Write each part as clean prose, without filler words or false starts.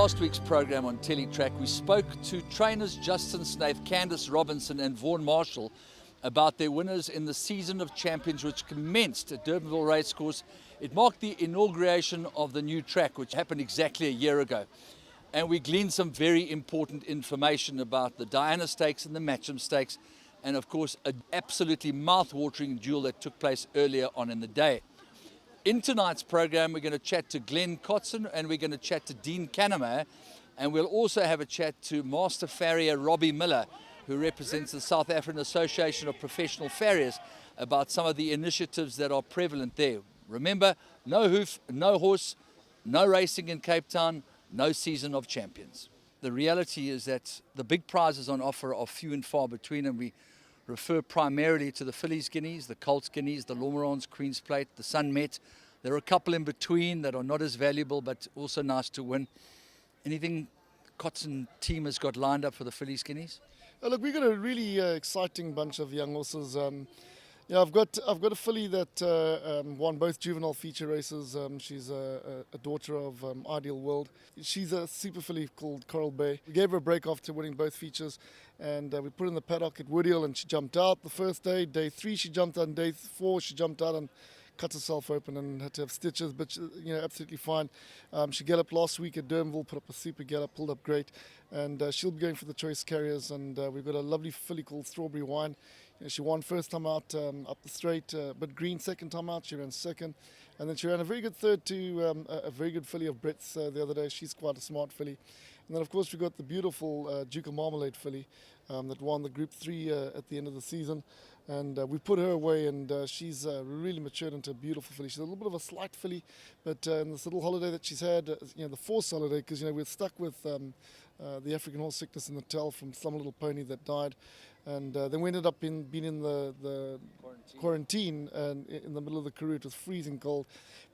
last week's program on Teletrack, we spoke to trainers Justin Snaith, Candice Robinson and Vaughan Marshall about their winners in the Season of Champions, which commenced at Durbanville Racecourse. It marked the inauguration of the new track, which happened exactly a year ago. And we gleaned some very important information about the Diana Stakes and the Matcham Stakes, and of course an absolutely mouth-watering duel that took place earlier on in the day. In tonight's program, we're going to chat to GLEN KOTZEN and we're going to chat to Dean KANNEMEYER, and we'll also have a chat to Master Farrier Robbie Miller, who represents the South African Association of Professional Farriers, about some of the initiatives that are prevalent there. Remember, no hoof, no horse, no racing in Cape Town, no Season of Champions. The reality is that the big prizes on offer are few and far between, and we refer primarily to the Fillies Guineas, the Colts Guineas, the Lormerans, Queen's Plate, the Sun Met. There are a couple in between that are not as valuable but also nice to win. Anything KOTZEN team has got lined up for the Fillies Guineas? Look, we've got a really exciting bunch of young horses. I've got a filly that won both juvenile feature races. She's a daughter of Ideal World. She's a super filly called Coral Bay. We gave her a break after winning both features, and we put her in the paddock at Woodhill, and she jumped out the first day. Day 3 she jumped out, and day 4 she jumped out and cut herself open and had to have stitches, but absolutely fine. She galloped last week at Durbanville, put up a super gallop, pulled up great, and she'll be going for the choice carriers. And we've got a lovely filly called Strawberry Wine. She won first time out up the straight, but green second time out. She ran second, and then she ran a very good third to a very good filly of Brett's the other day. She's quite a smart filly. And then of course we've got the beautiful Duke of Marmalade filly that won the Group 3 at the end of the season. And we put her away, and she's really matured into a beautiful filly. She's a little bit of a slight filly, but in this little holiday that she's had, the forced holiday, because we're stuck with the African horse sickness in the tail from some little pony that died. And then we ended up being in the quarantine and in the middle of the Karoo. It was freezing cold.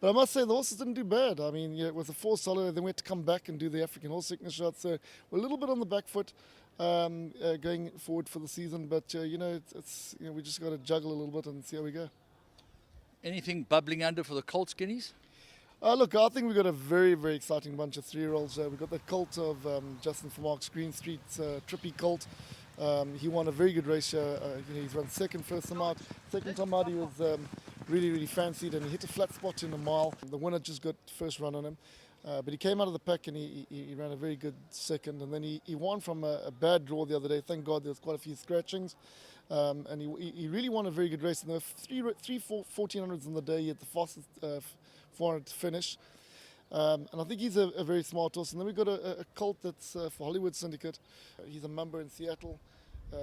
But I must say the horses didn't do bad. I mean, with the forced holiday, then we had to come back and do the African horse sickness shot. So we're a little bit on the back foot going forward for the season. But, it's we just got to juggle a little bit and see how we go. Anything bubbling under for the Colts Guineas? Look, I think we've got a very, very exciting bunch of 3-year-olds. We've got the colt of Justin Vermaak's Green Street's Trippy colt. He won a very good race. He's run second first time out. Second time out he was really, really fancied, and he hit a flat spot in a mile. The winner just got first run on him. But he came out of the pack and he ran a very good second. And then he won from a bad draw the other day. Thank God there was quite a few scratchings. And he really won a very good race. And there were three 1400s in the day. He had the fastest 400 finish. And I think he's a very smart horse. And then we've got a colt that's for Hollywood Syndicate. He's a member in Seattle.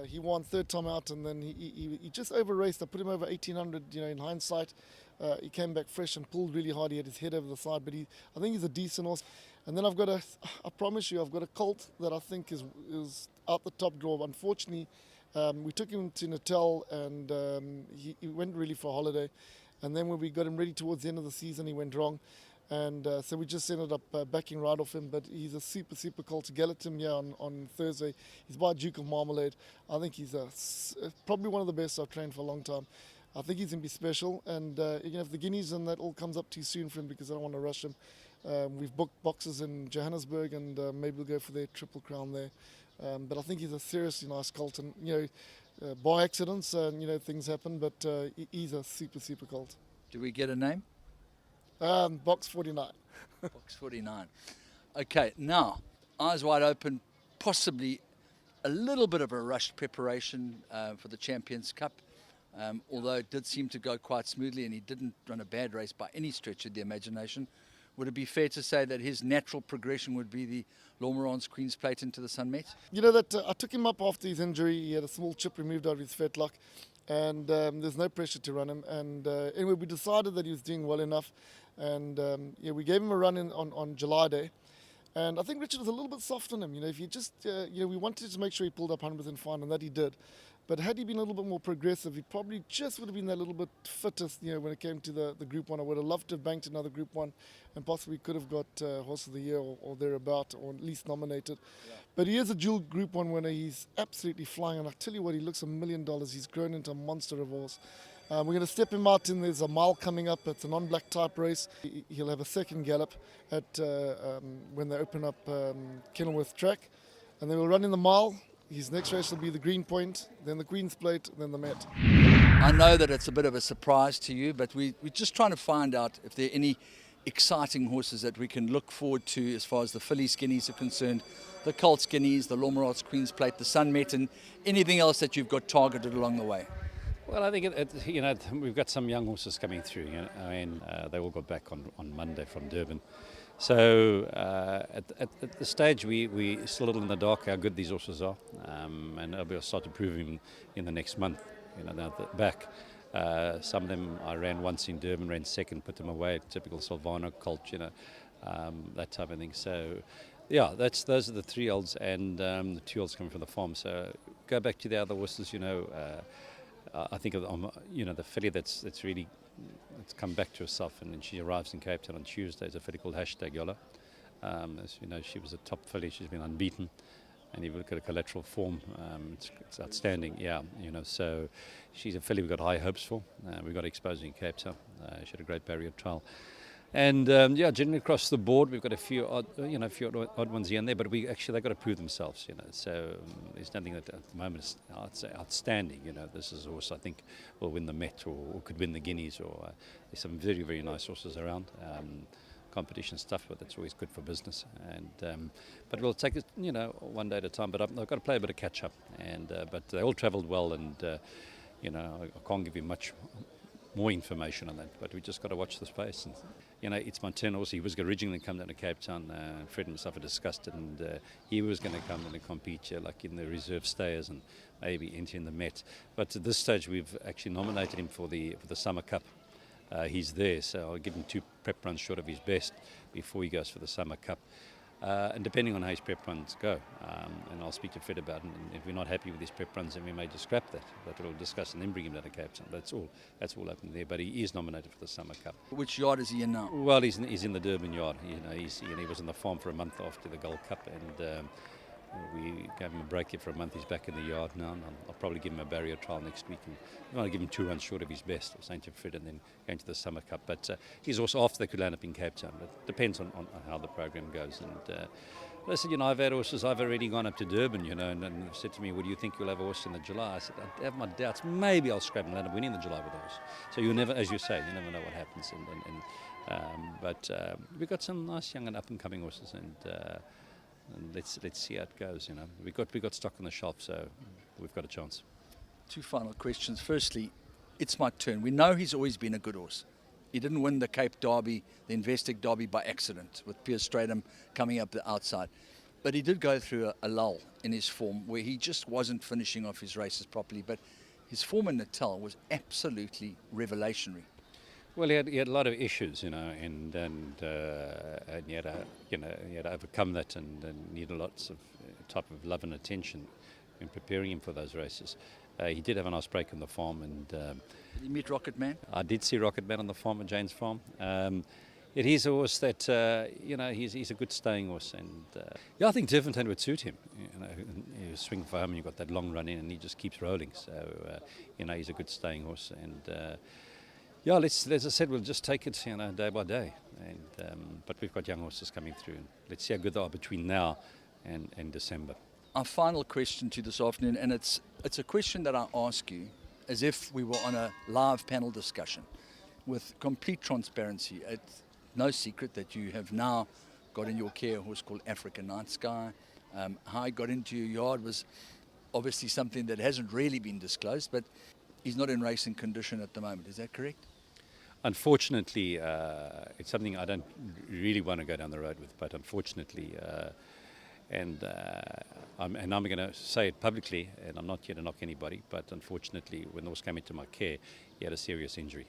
He won third time out, and then he just over-raced. I put him over 1800, in hindsight. He came back fresh and pulled really hard. He had his head over the side, but I think he's a decent horse. And then I promise you, I've got a colt that I think is out the top draw. Unfortunately, we took him to Natal, and he went really for a holiday. And then when we got him ready towards the end of the season, he went wrong. And so we just ended up backing right off him. But he's a super, super colt. Galloped him here on Thursday. He's by Duke of Marmalade. I think he's probably one of the best I've trained for a long time. I think he's going to be special. And if the Guineas and that all comes up too soon for him, because I don't want to rush him. We've booked boxes in Johannesburg, and maybe we'll go for their Triple Crown there. But I think he's a seriously nice colt. And, by accidents, things happen. But he's a super, super colt. Do we get a name? Box 49. Box 49. Okay, now, eyes wide open, possibly a little bit of a rushed preparation for the Champions Cup, although it did seem to go quite smoothly and he didn't run a bad race by any stretch of the imagination. Would it be fair to say that his natural progression would be the Lormerans Queen's Plate into the Sun Met? I took him up after his injury. He had a small chip removed out of his fetlock. And there's no pressure to run him. And anyway, we decided that he was doing well enough. And we gave him a run on July Day. And I think Richard was a little bit soft on him. If you just, we wanted to make sure he pulled up 100% fine, and that he did. But had he been a little bit more progressive, he probably just would have been that little bit fittest, when it came to the Group 1. I would have loved to have banked another Group 1 and possibly could have got Horse of the Year or thereabout, or at least nominated. Yeah. But he is a dual Group 1 winner. He's absolutely flying. And I tell you what, he looks $1 million. He's grown into a monster of a horse. We're going to step him out in. There's a mile coming up. It's a non-black type race. He'll have a second gallop at when they open up Kenilworth track. And then we'll run in the mile. His next race will be the Green Point, then the Queen's Plate, then the Met. I know that it's a bit of a surprise to you, but we're just trying to find out if there are any exciting horses that we can look forward to as far as the filly skinnies are concerned, the colt skinnies, the Lormerats Queen's Plate, the Sun Met, and anything else that you've got targeted along the way. Well, I think we've got some young horses coming through. And they all got back on Monday from Durban. So at the stage we're still a little in the dark how good these horses are, and we'll start to prove them in the next month. Now back. Some of them I ran once in Durban, ran second, put them away. Typical Silvano colt, that type of thing. So. Yeah, those are the 3-year-olds and the 2-year-olds coming from the farm. So go back to the other horses. I think of the filly that's really come back to herself, and then she arrives in Cape Town on Tuesday. There's a filly called #Yola. As you know, she was a top filly. She's been unbeaten, and if you look at her collateral form, it's outstanding. Yeah, so she's a filly we've got high hopes for. We've got exposing in Cape Town. She had a great barrier trial. And generally across the board, we've got a few odd ones here and there, but they've got to prove themselves, So there's nothing that at the moment is outstanding. This is a horse I think will win the Met or could win the Guineas, or there's some very, very nice horses around. Competition stuff, but that's always good for business. And but we'll take it, one day at a time. But I've got to play a bit of catch up. And but they all travelled well, and I can't give you much more information on that, but we just got to watch the space. And it's my turn also. He was originally come down to Cape Town. Fred and myself are discussed it, and he was going to come and compete here, like in the reserve stayers and maybe enter in the Met. But at this stage, we've actually nominated him for the Summer Cup. He's there, so I'll give him 2 prep runs short of his best before he goes for the Summer Cup. And depending on how his prep runs go, and I'll speak to Fred about it, and if we're not happy with his prep runs, then we may just scrap that. But we'll discuss and then bring him down to Cape Town. That's all open there. But he is nominated for the Summer Cup. Which yard is he in now? Well, he's in the Durban yard. He was on the farm for a month after the Gold Cup, and we gave him a break here for a month. He's back in the yard now, and I'll probably give him a barrier trial next week. And I'm going to give him 2 runs short of his best, or saying to Fred, and then going to the Summer Cup. But he's also after they could land up in Cape Town. But it depends on how the program goes. And listen, I've had horses. I've already gone up to Durban, and said to me, "Well, do you think you'll have a horse in the July?" I said, "I have my doubts. Maybe I'll scrap and land up winning the July with the horse." So you never, as you say, you never know what happens. But we've got some nice young and up and coming horses, and let's see how it goes. We got stock on the shelf, so we've got a chance. 2 final questions. Firstly, it's my turn. We know he's always been a good horse. He didn't win the Cape Derby, the Investec Derby, by accident, with Piers Stratham coming up the outside. But he did go through a lull in his form where he just wasn't finishing off his races properly. But his form in Natal was absolutely revelationary. Well, he had a lot of issues, and he had to overcome that, and needed lots of type of love and attention in preparing him for those races. He did have a nice break on the farm, and Did you meet Rocket Man? I did see Rocket Man on the farm at Jane's farm. It is a horse that he's a good staying horse, and I think Durbantown would suit him. You swing for him, and you've got that long run in, and he just keeps rolling. So he's a good staying horse, and. As I said, we'll just take it, day by day. And but we've got young horses coming through. Let's see how good they are between now and December. Our final question to you this afternoon, and it's a question that I ask you as if we were on a live panel discussion with complete transparency. It's no secret that you have now got in your care a horse called African Night Sky. How he got into your yard was obviously something that hasn't really been disclosed, but he's not in racing condition at the moment. Is that correct? Unfortunately, it's something I don't really want to go down the road with, but unfortunately, I'm going to say it publicly, and I'm not here to knock anybody, but unfortunately, when the horse came into my care, he had a serious injury.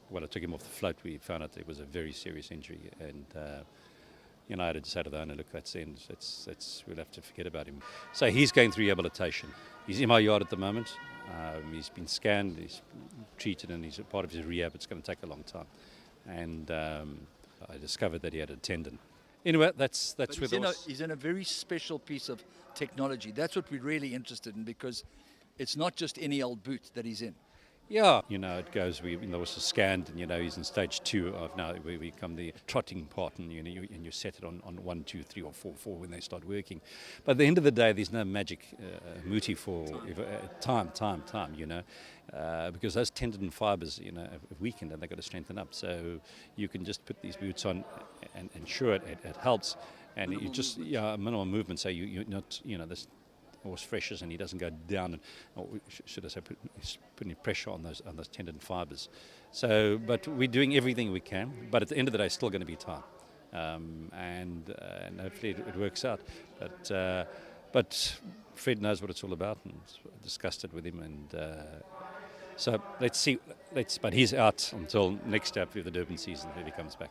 When I took him off the float, we found out it was a very serious injury, and I had to say to the owner, look, that's the end. We'll have to forget about him. So he's going through rehabilitation. He's in my yard at the moment. He's been scanned, he's treated, and he's a part of his rehab. It's going to take a long time. And I discovered that he had a tendon. Anyway, that's But where he's in a very special piece of technology. That's what we're really interested in, because it's not just any old boot that he's in. Yeah, it goes. We was scanned, and he's in stage 2 of now. We become the trotting part, and you set it on 1, 2, 3, or 4 when they start working. But at the end of the day, there's no magic muti for time. Because those tendon fibers, have weakened and they've got to strengthen up. So you can just put these boots on, and sure, it helps, and you just minimal movement. So you're not, this horse freshes and he doesn't go down, or should I say, put any pressure on those tendon fibers. So, but we're doing everything we can. But at the end of the day, it's still going to be time, and hopefully it works out. But Fred knows what it's all about, and discussed it with him, and so let's see. But he's out until next year for the Durban season if he comes back.